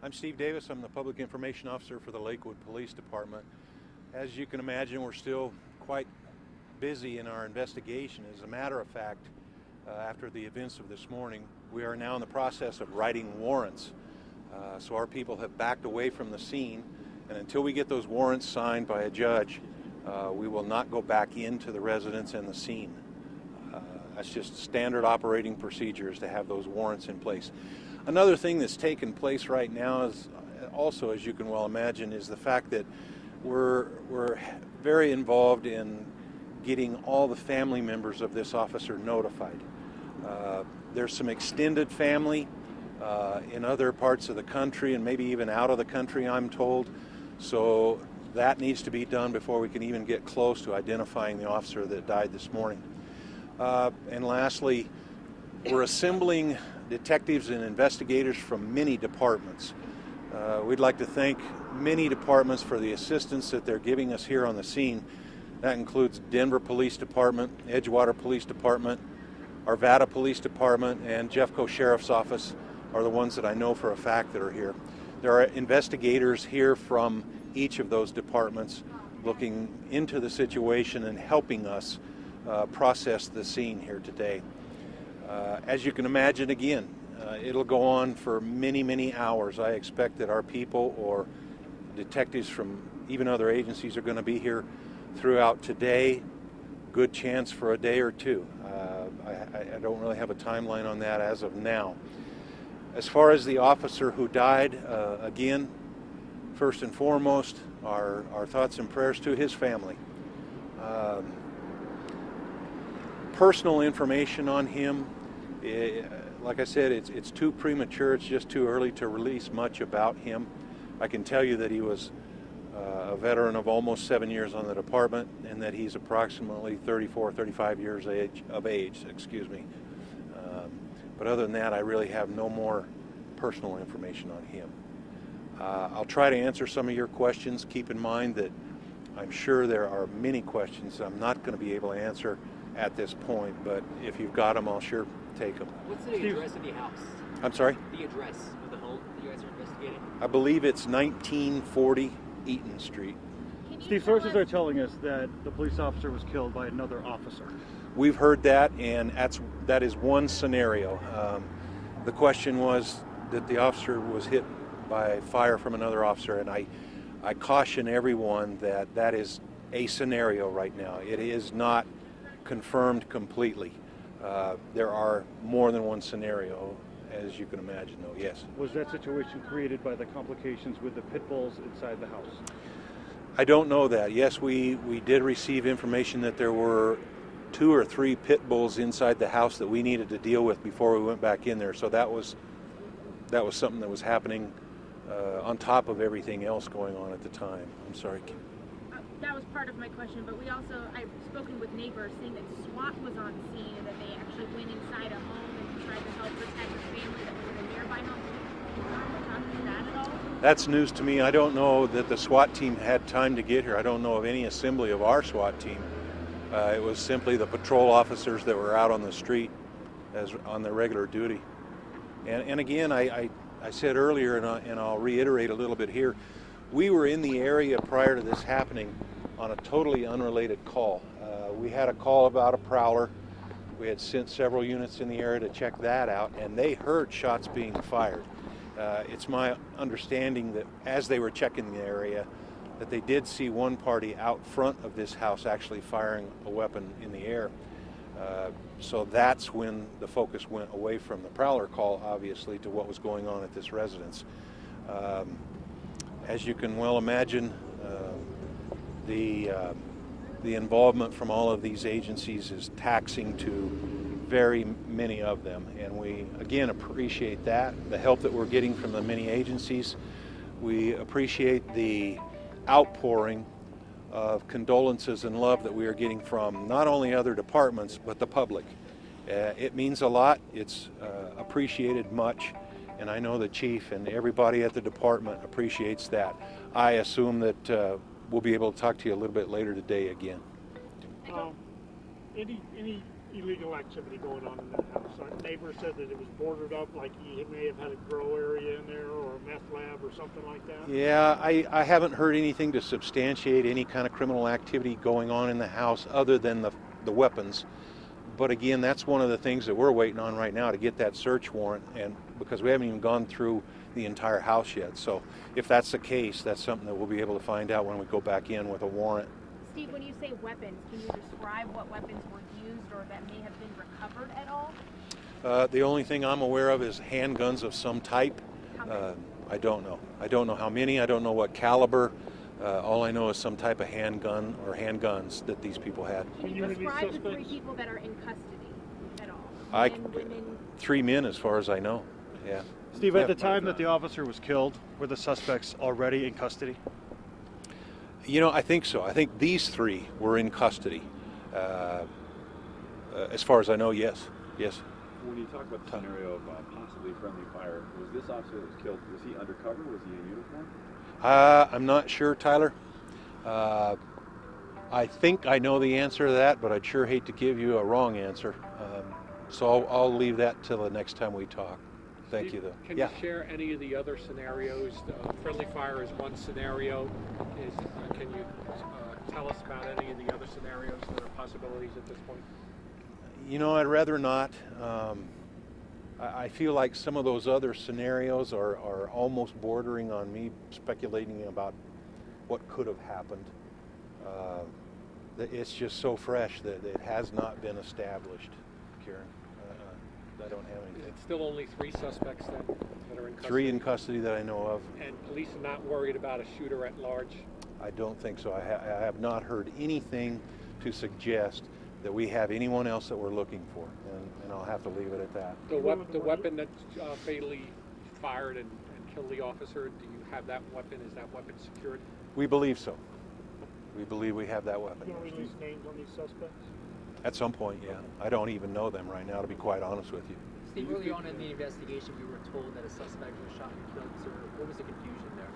I'm Steve Davis. I'm the Public Information Officer for the Lakewood Police Department. As you can imagine, we're still quite busy in our investigation. As a matter of fact, after the events of this morning, we are now in the process of writing warrants. So our people have backed away from the scene, and until we get those warrants signed by a judge, we will not go back into the residence and the scene. That's just standard operating procedures to have those warrants in place. Another thing that's taken place right now is also, as you can well imagine, is the fact that we're very involved in getting all the family members of this officer notified. There's some extended family in other parts of the country and maybe even out of the country, I'm told. So that needs to be done before we can even get close to identifying the officer that died this morning. And lastly, we're assembling detectives and investigators from many departments. We'd like to thank many departments for the assistance that they're giving us here on the scene. That includes Denver Police Department, Edgewater Police Department, Arvada Police Department, and Jeffco Sheriff's Office are the ones that I know for a fact that are here. There are investigators here from each of those departments looking into the situation and helping us process the scene here today. As you can imagine, again, it'll go on for many, many hours. I expect that our people or detectives from even other agencies are going to be here throughout today. Good chance for a day or two. I don't really have a timeline on that as of now. As far as the officer who died, again, first and foremost, our thoughts and prayers to his family. Personal information on him, like I said, it's too premature. It's just too early to release much about him. I can tell you that he was a veteran of almost 7 years on the department, and that he's approximately 34, 35 years of age. But other than that, I really have no more personal information on him. I'll try to answer some of your questions. Keep in mind that I'm sure there are many questions I'm not going to be able to answer at this point, but if you've got them, I'll sure take them. What's the address of the house? I'm sorry? The address of the home that you guys are investigating? I believe it's 1940 Eaton Street. Steve, sources are telling us that the police officer was killed by another officer. We've heard that, and that is one scenario. The question was that the officer was hit by fire from another officer, and I caution everyone that that is a scenario right now. It is not confirmed completely. There are more than one scenario, as you can imagine, though, yes. Was that situation created by the complications with the pit bulls inside the house? I don't know that. Yes, we did receive information that there were 2 or 3 pit bulls inside the house that we needed to deal with before we went back in there. So that was something that was happening on top of everything else going on at the time. I'm sorry. That was part of my question, but I've spoken with neighbors saying that SWAT was on scene and that they actually went inside a home and tried to help protect a family that was in a nearby home. Can you talk to that at all? That's news to me. I don't know that the SWAT team had time to get here. I don't know of any assembly of our SWAT team. It was simply the patrol officers that were out on the street as on their regular duty. And again, I said earlier, and I'll reiterate a little bit here, we were in the area prior to this happening on a totally unrelated call. We had a call about a prowler. We had sent several units in the area to check that out, and they heard shots being fired. It's my understanding that as they were checking the area, that they did see one party out front of this house actually firing a weapon in the air. So that's when the focus went away from the prowler call, obviously, to what was going on at this residence. As you can well imagine, the involvement from all of these agencies is taxing to very many of them, and we again appreciate that, the help that we're getting from the many agencies. We appreciate the outpouring of condolences and love that we are getting from not only other departments but the public. It means a lot. It's appreciated much, and I know the chief and everybody at the department appreciates that. I assume that we'll be able to talk to you a little bit later today again. Any illegal activity going on in that house. Our neighbor said that it was boarded up, like he may have had a grow area in there or a meth lab or something like that. Yeah, I haven't heard anything to substantiate any kind of criminal activity going on in the house other than the weapons. But again, that's one of the things that we're waiting on right now to get that search warrant, and because we haven't even gone through the entire house yet. So if that's the case, that's something that we'll be able to find out when we go back in with a warrant. Steve, when you say weapons, can you describe what weapons were used or that may have been recovered at all? The only thing I'm aware of is handguns of some type. How many? I don't know. I don't know how many. I don't know what caliber. All I know is some type of handgun or handguns that these people had. Can you describe the three people that are in custody at all? I- Men, women? 3 men as far as I know. Yeah. Steve, at the time that the officer was killed, were the suspects already in custody? You know, I think so. I think these 3 were in custody. As far as I know, yes. Yes. When you talk about the scenario of possibly friendly fire, was this officer that was killed, was he undercover? Was he in uniform? I'm not sure, Tyler. I think I know the answer to that, but I'd sure hate to give you a wrong answer. So I'll leave that till the next time we talk. Thank you, though. Can you share any of the other scenarios? Friendly fire is one scenario. Can you tell us about any of the other scenarios that are possibilities at this point? You know, I'd rather not. I feel like some of those other scenarios are almost bordering on me speculating about what could have happened. It's just so fresh that it has not been established, Karen. I don't have anything. It's still only 3 suspects then that are in custody? 3 in custody that I know of. And police are not worried about a shooter at large? I don't think so. I have not heard anything to suggest that we have anyone else that we're looking for, and I'll have to leave it at that. The weapon that fatally fired and killed the officer, do you have that weapon? Is that weapon secured? We believe so. We believe we have that weapon. You don't release names on these suspects? At some point, yeah. I don't even know them right now, to be quite honest with you. Steve, early on in the investigation, we were told that a suspect was shot and killed. So what was the confusion there?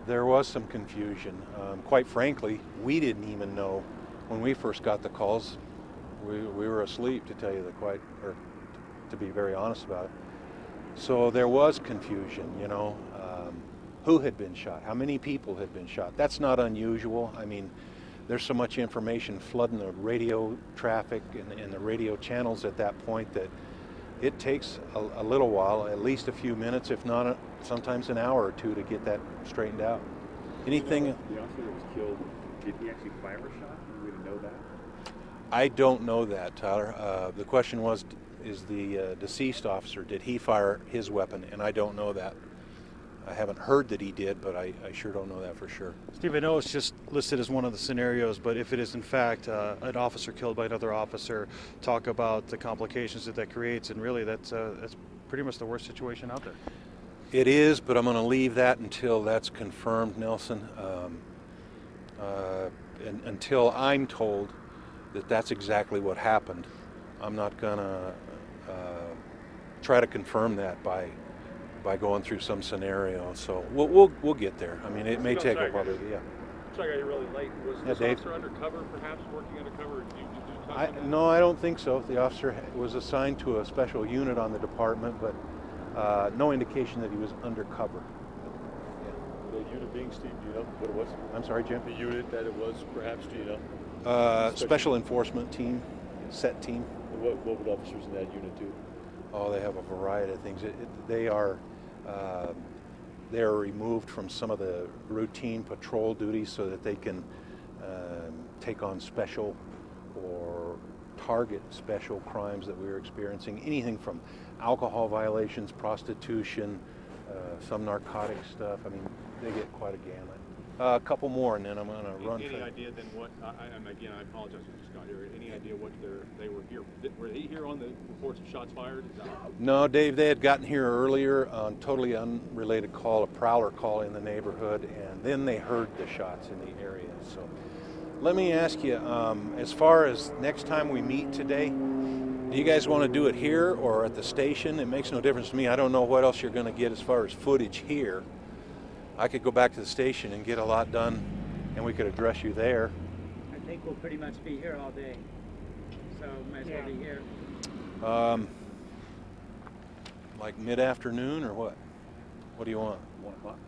There was some confusion. Quite frankly, we didn't even know when we first got the calls. We were asleep, to tell you to be very honest about it. So there was confusion, you know. Who had been shot? How many people had been shot? That's not unusual. I mean, there's so much information flooding the radio traffic and the radio channels at that point that it takes a little while, at least a few minutes, if not sometimes an hour or two, to get that straightened out. Anything? The officer that was killed, did he actually fire a shot? Do we know that? I don't know that, Tyler. The question was, is the deceased officer, did he fire his weapon? And I don't know that. I haven't heard that he did, but I sure don't know that for sure. Steve, I know it's just listed as one of the scenarios, but if it is in fact an officer killed by another officer, talk about the complications that creates, and really that's pretty much the worst situation out there. It is, but I'm going to leave that until that's confirmed, Nelson. Until I'm told that that's exactly what happened, I'm not going to try to confirm that by going through some scenario. So we'll get there. I mean, it may take a while. Yeah. Sorry, I got you really late. Was this Dave? officer undercover, perhaps working undercover? Did you touch on that? No, I don't think so. The officer was assigned to a special unit on the department, but no indication that he was undercover. The unit being, Steve, do you know what it was? I'm sorry, Jim? The unit that it was, perhaps, do you know? Special enforcement team, set team. What would officers in that unit do? Oh, they have a variety of things. They are removed from some of the routine patrol duties so that they can take on special or target special crimes that we're experiencing. Anything from alcohol violations, prostitution, some narcotic stuff. I mean, they get quite a gamut. A couple more, and then I'm going to run. Any idea then what? Again, I apologize. We just got here. Any idea what they were here? Were they here on the reports of shots fired? No, Dave. They had gotten here earlier on totally unrelated call, a prowler call in the neighborhood, and then they heard the shots in the area. So, let me ask you, as far as next time we meet today, do you guys want to do it here or at the station? It makes no difference to me. I don't know what else you're going to get as far as footage here. I could go back to the station and get a lot done, and we could address you there. I think we'll pretty much be here all day. so might as well be here. Like mid-afternoon or what? What do you want? 1 o'clock.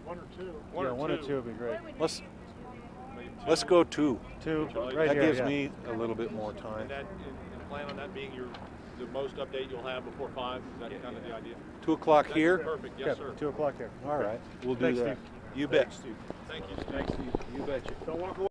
1 or 2. Yeah, 1 or 2 would be great. Let's go 2. 2, Charlie? right That here, gives yeah. me a little bit more time. And that, and plan on that being the most update you'll have before 5? Is that kind of the idea? 2 o'clock That's here? Perfect, Yeah, yes, sir. 2 o'clock here. All right, we'll do Thanks, that. Steve. You bet. Thank you. Thanks, Steve. You betcha. Don't walk away.